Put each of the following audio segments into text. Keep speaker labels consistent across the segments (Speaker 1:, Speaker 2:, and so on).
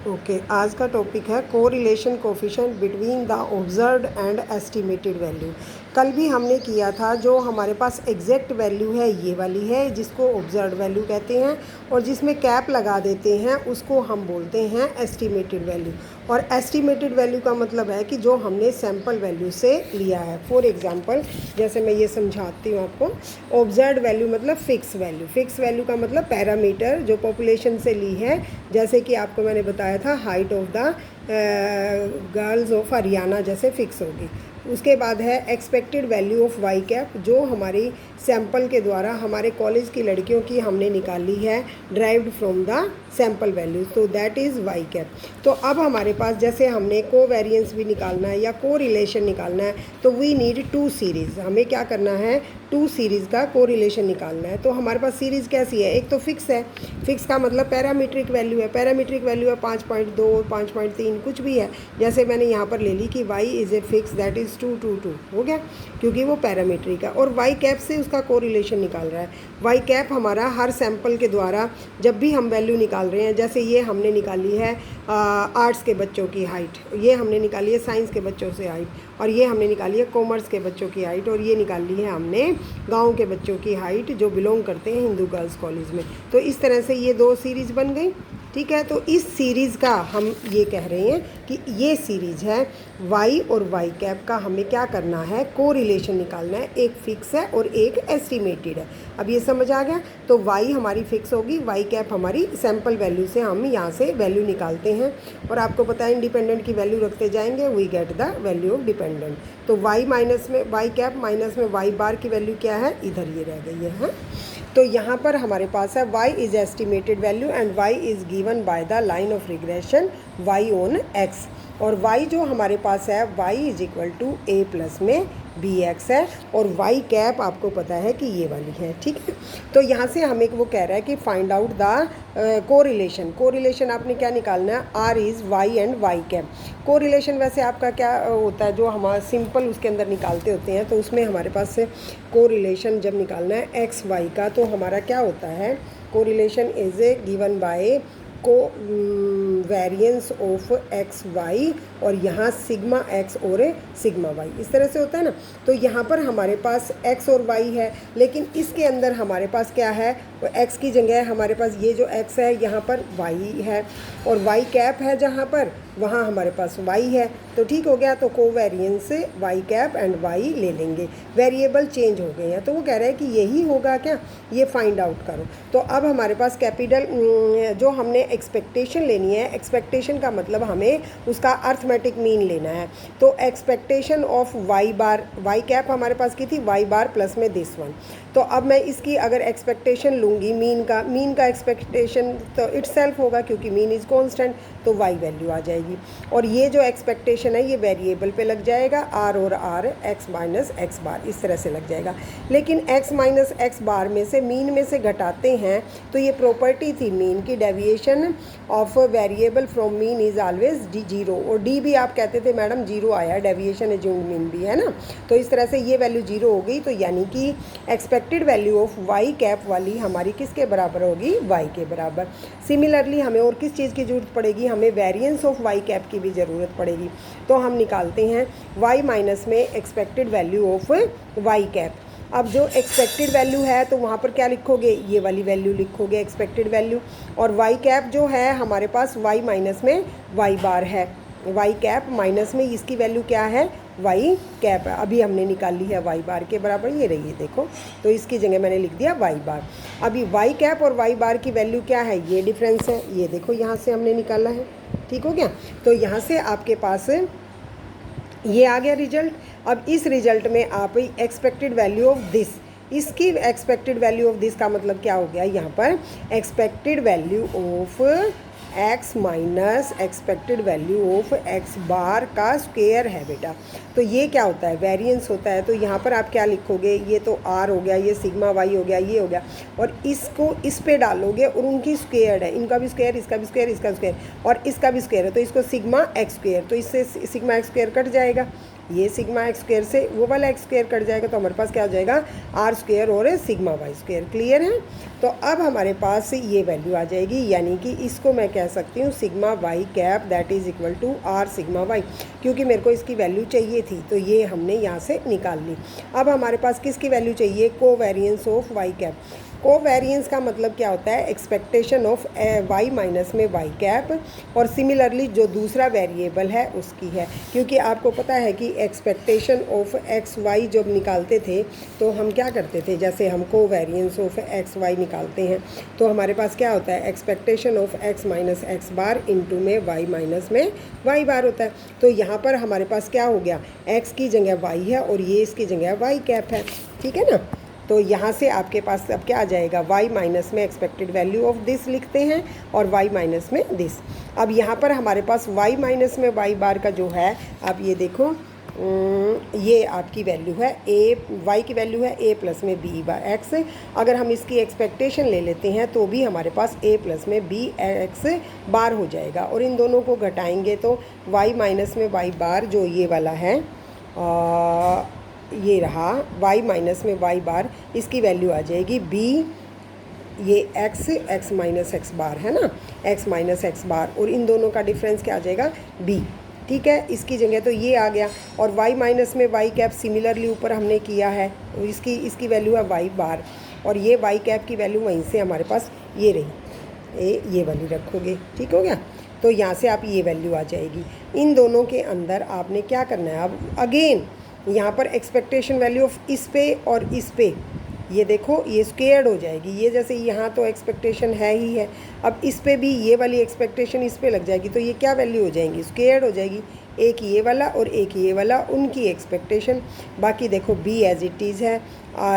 Speaker 1: Okay आज का topic है correlation coefficient between the observed and estimated value. कल भी हमने किया था, जो हमारे पास एग्जैक्ट वैल्यू है ये वाली है जिसको ऑब्जर्व्ड वैल्यू कहते हैं, और जिसमें कैप लगा देते हैं उसको हम बोलते हैं एस्टिमेटेड वैल्यू। और एस्टिमेटेड वैल्यू का मतलब है कि जो हमने सैम्पल वैल्यू से लिया है। फॉर एग्जांपल जैसे मैं ये समझाती हूँ आपको, ऑब्जर्व्ड वैल्यू मतलब फिक्स वैल्यू। फिक्स वैल्यू का मतलब पैरामीटर जो पॉपुलेशन से ली है, जैसे कि आपको मैंने बताया था height of the girls of Haryana जैसे फिक्स होगी। उसके बाद है expected value of Y cap, जो हमारी सैंपल के द्वारा हमारे कॉलेज की लड़कियों की हमने निकाली है, derived from the sample value, तो दैट इज़ वाई कैप। तो अब हमारे पास जैसे हमने को वेरिएंस भी निकालना है या को रिलेशन निकालना है, तो वी नीड टू सीरीज़। हमें क्या करना है, टू सीरीज़ का को रिलेशन निकालना है। तो हमारे पास सीरीज़ कैसी है, एक तो फिक्स है, फिक्स का मतलब पैरामीट्रिक वैल्यू है। पैरामीट्रिक वैल्यू है 5.2 5.3 कुछ भी है। जैसे मैंने यहाँ पर ले ली कि y is a fix that is 222 हो गया, क्योंकि वो पैरामीट्रिक है। और y कैप से उसका को रिलेशन निकाल रहा है। y कैप हमारा हर सैंपल के द्वारा जब भी हम वैल्यू निकाल रहे हैं, जैसे ये हमने निकाली है आर्ट्स के बच्चों की हाइट, ये हमने निकाली है साइंस के बच्चों से हाइट, और ये हमने निकाली है कॉमर्स के बच्चों की हाइट, और ये निकाली है हमने गांव के बच्चों की हाइट जो बिलोंग करते हैं हिंदू गर्ल्स कॉलेज में। तो इस तरह से ये दो सीरीज़ बन गई, ठीक है। तो इस सीरीज़ का हम ये कह रहे हैं कि ये सीरीज़ है वाई और वाई कैप का। हमें क्या करना है, को रिलेशन निकालना है। एक फिक्स है और एक एस्टिमेटेड है। अब ये समझ आ गया। तो वाई हमारी फिक्स होगी, वाई कैप हमारी सैम्पल वैल्यू से हम यहाँ से वैल्यू निकालते हैं। और आपको पता है इंडिपेंडेंट की वैल्यू रखते जाएंगे, we get the value of dependent. तो वाई माइनस में वाई कैप माइनस में वाई बार की वैल्यू क्या है, इधर ये रह गई है। तो यहाँ पर हमारे पास है y is estimated value and y is given by the line of regression y on x। और y जो हमारे पास है y is equal to a plus में bx है, और y कैप आपको पता है कि ये वाली है, ठीक है। तो यहाँ से हमें वो कह रहा है कि find out the correlation. Correlation आपने क्या निकालना है, r is y and y cap. Correlation वैसे आपका क्या होता है, जो हमारा सिंपल उसके अंदर निकालते होते हैं, तो उसमें हमारे पास से कोरिलेशन जब निकालना है x y का, तो हमारा क्या होता है, correlation is a given by को वेरिएंस ऑफ एक्स वाई, और यहाँ सिग्मा एक्स और सिग्मा वाई, इस तरह से होता है ना। तो यहाँ पर हमारे पास एक्स और वाई है, लेकिन इसके अंदर हमारे पास क्या है, एक्स की जगह हमारे पास ये जो एक्स है यहाँ पर वाई है, और वाई कैप है जहाँ पर, वहाँ हमारे पास वाई है। तो ठीक हो गया। तो को वेरिएंस से वाई कैप एंड वाई ले लेंगे। वेरिएबल चेंज हो गए हैं, तो वो कह रहा है कि यही होगा क्या, ये फाइंड आउट करो। तो अब हमारे पास कैपिटल जो हमने एक्सपेक्टेशन लेनी है, एक्सपेक्टेशन का मतलब हमें उसका अर्थमेटिक मीन लेना है। तो expectation of Y bar, Y cap हमारे पास की थी वाई बार प्लस में दिस वन। तो अब मैं इसकी अगर एक्सपेक्टेशन लूँगी मीन का एक्सपेक्टेशन तो इटसेल्फ होगा, क्योंकि मीन इज़ कॉन्स्टेंट, तो वाई वैल्यू आ जाएगी। और ये जो एक्सपेक्टेशन है ये वेरिएबल पे लग जाएगा, आर और आर, एक्स माइनस एक्स बार, इस तरह से लग जाएगा। लेकिन एक्स माइनस एक्स बार में से मीन में से घटाते हैं, तो ये प्रॉपर्टी थी मीन की, deviation of variable from mean is always zero. और डी भी आप कहते थे मैडम जीरो आया, डेविएशन एज्यूम्ड मीन भी है ना। तो इस तरह से ये वैल्यू जीरो हो गई। तो यानी कि expected value of Y cap वाली हमारी किसके बराबर होगी, वाई के बराबर। सिमिलरली हमें और किस चीज़ की ज़रूरत पड़ेगी, हमें वेरिएंस ऑफ वाई कैप की भी ज़रूरत पड़ेगी। तो हम निकालते हैं वाई माइनस में expected value of Y cap. अब जो एक्सपेक्टेड वैल्यू है तो वहाँ पर क्या लिखोगे, ये वाली वैल्यू लिखोगे एक्सपेक्टेड वैल्यू। और वाई कैप जो है हमारे पास वाई माइनस में वाई बार है, वाई कैप माइनस में इसकी वैल्यू क्या है, वाई कैप है। अभी हमने निकाली है वाई बार के बराबर, ये रही है देखो। तो इसकी जगह मैंने लिख दिया वाई बार। अभी वाई कैप और वाई बार की वैल्यू क्या है, ये डिफरेंस है, ये देखो यहाँ से हमने निकाला है, ठीक हो गया। तो यहाँ से आपके पास ये आ गया रिजल्ट। अब इस रिजल्ट में आप एक्सपेक्टेड वैल्यू ऑफ दिस, इसकी एक्सपेक्टेड वैल्यू ऑफ दिस का मतलब क्या हो गया, यहाँ पर expected value of X minus expected value of X bar का स्क्वायर है बेटा। तो ये क्या होता है, वेरिएंस होता है। तो यहाँ पर आप क्या लिखोगे, ये तो आर हो गया, ये सिग्मा वाई हो गया, ये हो गया, और इसको इस पे डालोगे और उनकी स्क्वायर है, इनका भी स्क्वायर, इसका भी स्क्वायर, इसका स्क्वायर और इसका भी स्क्वायर है, तो इसको सिग्मा एक्स स्क्वायर। तो इससे सिग्मा एक्स स्क्वायर कट जाएगा, ये सिग्मा एक्स स्क्वायर से वो वाला एक्स स्क्वायर कट जाएगा, तो हमारे पास क्या हो जाएगा, आर स्क्वायर और सिग्मा वाई स्क्वायर। क्लियर है। तो अब हमारे पास ये वैल्यू आ जाएगी, यानी कि इसको मैं कह सकती हूँ sigma Y cap that is equal to R sigma Y, क्योंकि मेरे को इसकी वैल्यू चाहिए थी तो ये हमने यहाँ से निकाल ली। अब हमारे पास किसकी वैल्यू चाहिए, covariance of Y cap. Covariance का मतलब क्या होता है, एक्सपेक्टेशन ऑफ वाई माइनस में वाई कैप, और सिमिलरली जो दूसरा वेरिएबल है उसकी है, क्योंकि आपको पता है कि एक्सपेक्टेशन ऑफ एक्स वाई जब निकालते थे तो हम क्या करते थे, जैसे हम कोवेरिएंस ऑफ एक्स वाई निकालते हैं तो हमारे पास क्या होता है, expectation of X minus X bar into में वाई माइनस में वाई बार होता है। तो यहाँ पर हमारे पास क्या हो गया, एक्स की जगह वाई है और ये इसकी जगह वाई कैप है, ठीक है ना। तो यहाँ से आपके पास अब क्या आ जाएगा, y माइनस में एक्सपेक्टेड वैल्यू ऑफ दिस लिखते हैं और y माइनस में दिस। अब यहाँ पर हमारे पास y माइनस में y बार का जो है, आप ये देखो, ये आपकी वैल्यू है y की वैल्यू है a प्लस में b बार x। अगर हम इसकी एक्सपेक्टेशन ले लेते हैं तो भी हमारे पास a प्लस में b x बार हो जाएगा, और इन दोनों को घटाएंगे तो y माइनस में y बार जो ये वाला है, ये रहा y माइनस में y बार, इसकी वैल्यू आ जाएगी b, ये x माइनस x बार है ना, x माइनस x बार, और इन दोनों का डिफरेंस क्या आ जाएगा, b, ठीक है। इसकी जगह तो ये आ गया, और y माइनस में y कैप सिमिलरली ऊपर हमने किया है, इसकी वैल्यू है y बार, और ये y कैप की वैल्यू वहीं से हमारे पास ये रही, ये वाली रखोगे, ठीक हो गया। तो यहाँ से आप ये वैल्यू आ जाएगी। इन दोनों के अंदर आपने क्या करना है, अब अगेन यहाँ पर एक्सपेक्टेशन वैल्यू ऑफ इस पे और इस पे, ये देखो ये स्क्वेयर्ड हो जाएगी, ये जैसे यहाँ तो एक्सपेक्टेशन है ही है, अब इस पे भी ये वाली एक्सपेक्टेशन इस पे लग जाएगी, तो ये क्या वैल्यू हो जाएंगी, स्क्वेयर्ड हो जाएगी। एक ये वाला और एक ये वाला, उनकी एक्सपेक्टेशन, बाकी देखो b एज इट इज़ है,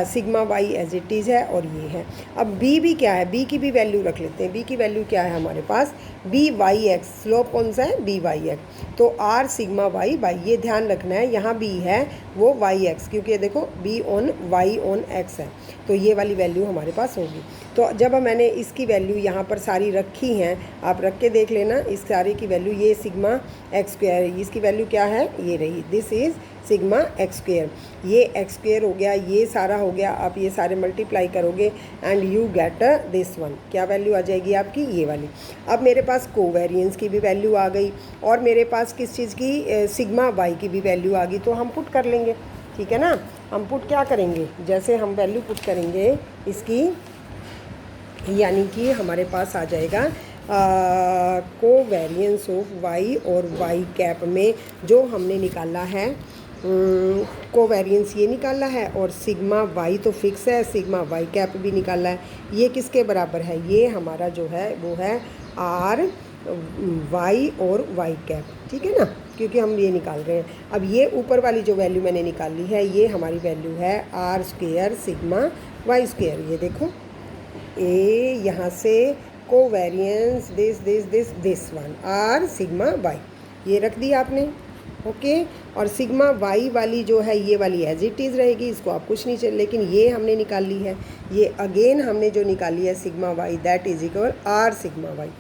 Speaker 1: sigma Y as it is है, और ये है। अब b भी क्या है, b की भी वैल्यू रख लेते हैं। b की वैल्यू क्या है हमारे पास, b वाई एक्स, स्लोप कौन सा है, b वाई एक्स, तो r सिग्मा वाई बाई, ये ध्यान रखना है, यहाँ b है वो वाई एक्स, क्योंकि ये देखो b on Y on X है, तो ये वाली वैल्यू हमारे पास होगी। तो जब मैंने इसकी वैल्यू यहाँ पर सारी रखी हैं, आप रख के देख लेना इस सारे की वैल्यू, ये सिग्मा एक्स स्क्वायर, इसकी वैल्यू क्या है, ये रही, this is sigma x square, ये एक्स स्क्वायर हो गया, ये सारा हो गया, आप ये सारे मल्टीप्लाई करोगे and you get this one, क्या वैल्यू आ जाएगी आपकी, ये वाली। अब मेरे पास कोवेरिएंस की भी वैल्यू आ गई, और मेरे पास किस चीज़ की, सिग्मा वाई की भी वैल्यू आ गई, तो हम पुट कर लेंगे, ठीक है ना। हम पुट क्या करेंगे, जैसे हम वैल्यू पुट करेंगे इसकी, यानी कि हमारे पास आ जाएगा कोवेरिएंस ऑफ वाई और वाई कैप में जो हमने निकाला है, कोवेरिएंस ये निकाला है, और सिग्मा वाई तो फिक्स है, सिग्मा वाई कैप भी निकाला है, ये किसके बराबर है, ये हमारा जो है वो है आर वाई और वाई कैप, ठीक है ना, क्योंकि हम ये निकाल रहे हैं। अब ये ऊपर वाली जो वैल्यू मैंने निकाली है, ये हमारी वैल्यू है R square sigma Y square, ये देखो ए, यहाँ से covariance this one R sigma Y, ये रख दिया आपने, ओके। और सिग्मा वाई वाली जो है ये वाली एज इट इज़ रहेगी, इसको आप कुछ नहीं चाहिए, लेकिन ये हमने निकाल ली है, ये अगेन हमने जो निकाली है sigma Y that is equal R sigma Y,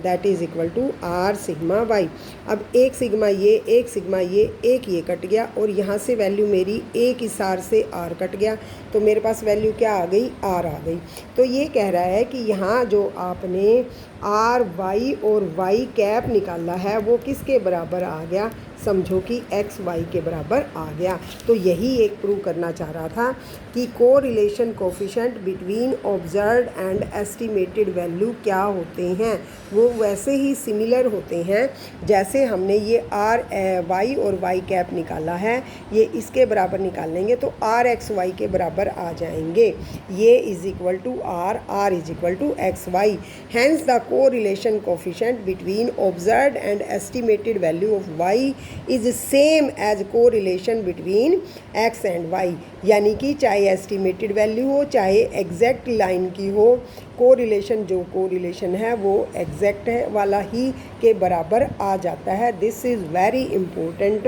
Speaker 1: that is equal to R sigma Y. अब एक सिग्मा ये, एक सिग्मा एक ये कट गया, और यहाँ से वैल्यू मेरी एक इस आर से आर कट गया, तो मेरे पास वैल्यू क्या आ गई, आर आ गई। तो ये कह रहा है कि यहाँ जो आपने आर वाई और वाई कैप निकाला है वो किसके बराबर आ गया, समझो कि एक्स वाई के बराबर आ गया। तो यही एक प्रूव करना चाह रहा था कि correlation coefficient between observed and estimated value क्या होते हैं, वो वैसे ही सिमिलर होते हैं जैसे हमने ये आर वाई और वाई कैप निकाला है, ये इसके बराबर निकाल लेंगे तो आर एक्स वाई के बराबर आ जाएंगे। ये is equal to R is equal to X Y, hence the correlation coefficient between observed and estimated value of Y is same as correlation between X and Y, यानी कि चाहे estimated value हो चाहे एग्जैक्ट लाइन की हो, correlation जो correlation है वो एग्जैक्ट है वाला ही के बराबर आ जाता है। This is very important.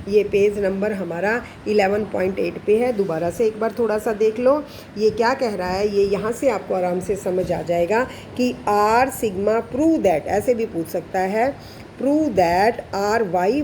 Speaker 1: ये पेज नंबर हमारा 11.8 पे है। दोबारा से एक बार थोड़ा सा देख लो ये क्या कह रहा है। ये यहाँ से आपको आराम से समझ आ जाएगा कि आर सिग्मा प्रूव दैट, ऐसे भी पूछ सकता है, prove that R Y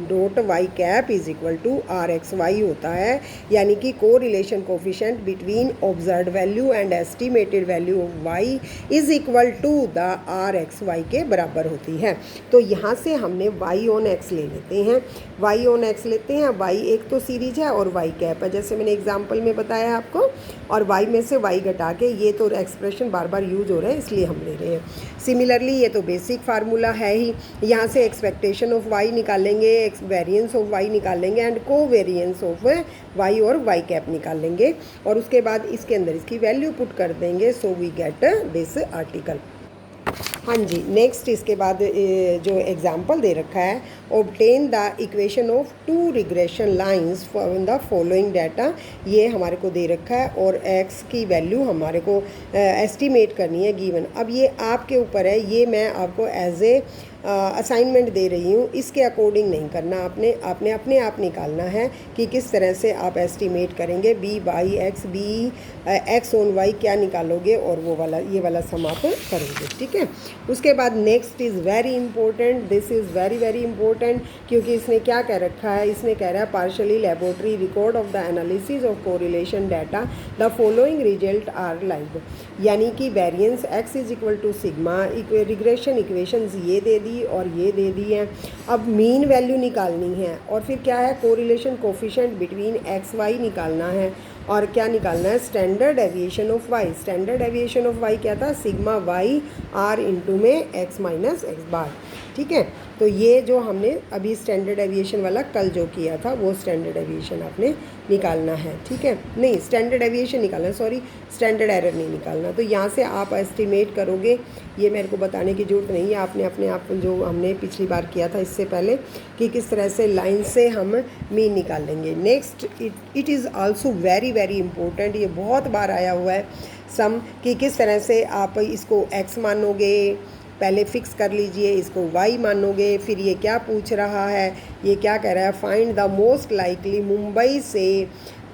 Speaker 1: dot Y cap is equal to R X Y होता है, यानी कि correlation coefficient between observe value and estimated value of Y is equal to the R X Y के बराबर होती है। तो यहाँ से हमने वाई ऑन एक्स ले लेते हैं, वाई ऑन एक्स लेते हैं। वाई एक तो सीरीज है और वाई कैप है, जैसे मैंने एग्जाम्पल में बताया आपको, और वाई में से वाई घटा के, ये तो एक्सप्रेशन बार बार यूज हो रहा है इसलिए हम ले रहे हैं। सिमिलरली ये तो बेसिक फार्मूला है ही, यहाँ से एक्सपेक्टेशन ऑफ वाई निकालेंगे, वेरिएंस ऑफ वाई निकालेंगे एंड को वेरिएंस ऑफ वाई और वाई कैप निकालेंगे, और उसके बाद इसके अंदर इसकी वैल्यू पुट कर देंगे। So we get this article. हाँ जी, नेक्स्ट इसके बाद जो एग्जाम्पल दे रखा है, obtain the equation of two regression lines from the following data, ये हमारे को दे रखा है और एक्स की वैल्यू हमारे को एस्टिमेट करनी है गिवन। अब ये आपके ऊपर है, ये मैं आपको एज ए असाइनमेंट दे रही हूँ, इसके अकॉर्डिंग नहीं करना, आपने अपने आप निकालना है कि किस तरह से आप एस्टिमेट करेंगे। B by X, B X on Y क्या निकालोगे और वो वाला ये वाला सम आप करोगे, ठीक है। उसके बाद next is very important, this is very very important, क्योंकि इसने क्या कह रखा है, इसने कह रहा है partially laboratory record of the analysis of correlation data the following result are live, यानी कि variance X is equal to sigma, regression equations ये दे दी और ये दे दी है। अब मीन वैल्यू निकालनी है और फिर क्या है, correlation coefficient between X Y निकालना है, और क्या निकालना है, standard deviation of Y. Standard deviation of Y क्या था, सिग्मा वाई आर इंटू में एक्स माइनस एक्स बार, ठीक है। तो ये जो हमने अभी स्टैंडर्ड एविएशन वाला कल जो किया था वो स्टैंडर्ड एविएशन आपने निकालना है, ठीक है। नहीं, स्टैंडर्ड एविएशन निकालना, सॉरी स्टैंडर्ड एरर नहीं निकालना। तो यहाँ से आप एस्टिमेट करोगे, ये मेरे को बताने की ज़रूरत नहीं है, आपने अपने आप जो हमने पिछली बार किया था इससे पहले कि किस तरह से लाइन से हम मीन निकालेंगे। Next it is also very very important, ये बहुत बार आया हुआ है सम, कि किस तरह से आप इसको एक्स मानोगे, पहले फिक्स कर लीजिए, इसको y मानोगे, फिर ये क्या पूछ रहा है, ये क्या कह रहा है, find the most likely Mumbai से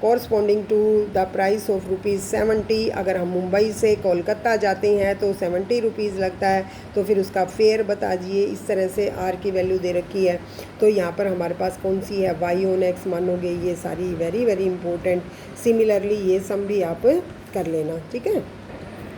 Speaker 1: corresponding to the price of ₹70। अगर हम मुंबई से कोलकाता जाते हैं तो 70 रुपीज़ लगता है, तो फिर उसका फेयर बता दीजिए। इस तरह से r की वैल्यू दे रखी है, तो यहाँ पर हमारे पास कौन सी है, y ऑन x मानोगे, ये सारी वेरी वेरी इंपॉर्टेंट। सिमिलरली ये सम भी आप कर लेना, ठीक है।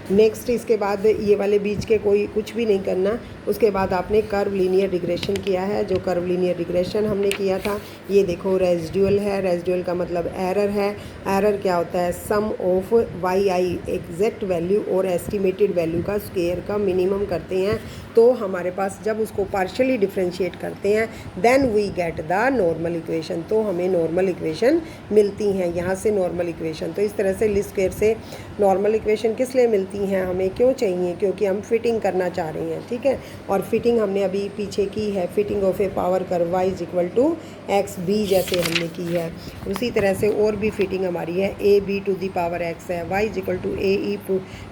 Speaker 1: नेक्स्ट इसके बाद ये वाले बीच के कोई कुछ भी नहीं करना। उसके बाद आपने कर्व लीनियर रिग्रेशन किया है, जो कर्व लीनियर रिग्रेशन हमने किया था, ये देखो रेजिडुअल है, रेजिडुअल का मतलब एरर है। एरर क्या होता है, sum of Y I exact value और एस्टिमेटेड वैल्यू का स्क्वायर का मिनिमम करते हैं, तो हमारे पास जब उसको पार्शियली डिफ्रेंशिएट करते हैं then we get the normal equation, तो हमें नॉर्मल इक्वेशन मिलती हैं। यहाँ से नॉर्मल इक्वेशन, तो इस तरह से लीस्ट स्क्वायर से नॉर्मल इक्वेशन किस लिए मिलती हैं, हमें क्यों चाहिए, क्योंकि हम फिटिंग करना चाह रहे हैं, ठीक है। और फिटिंग हमने अभी पीछे की है, fitting of a power curve y is equal to X B, जैसे हमने की है। उसी तरह से और भी फिटिंग हमारी है, A B to the power X है, y is equal to A E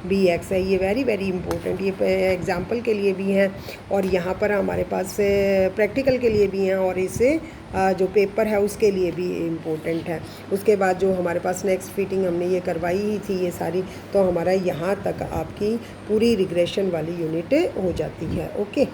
Speaker 1: B X है। ये वेरी वेरी इंपॉर्टेंट, ये एग्जाम्पल के लिए भी हैं और यहाँ पर हमारे पास प्रैक्टिकल के लिए भी हैं, और इससे जो पेपर है उसके लिए भी इम्पोर्टेंट है। उसके बाद जो हमारे पास नेक्स्ट फिटिंग हमने ये करवाई ही थी ये सारी, तो हमारा यहाँ तक आपकी पूरी रिग्रेशन वाली यूनिट हो जाती है। ओके।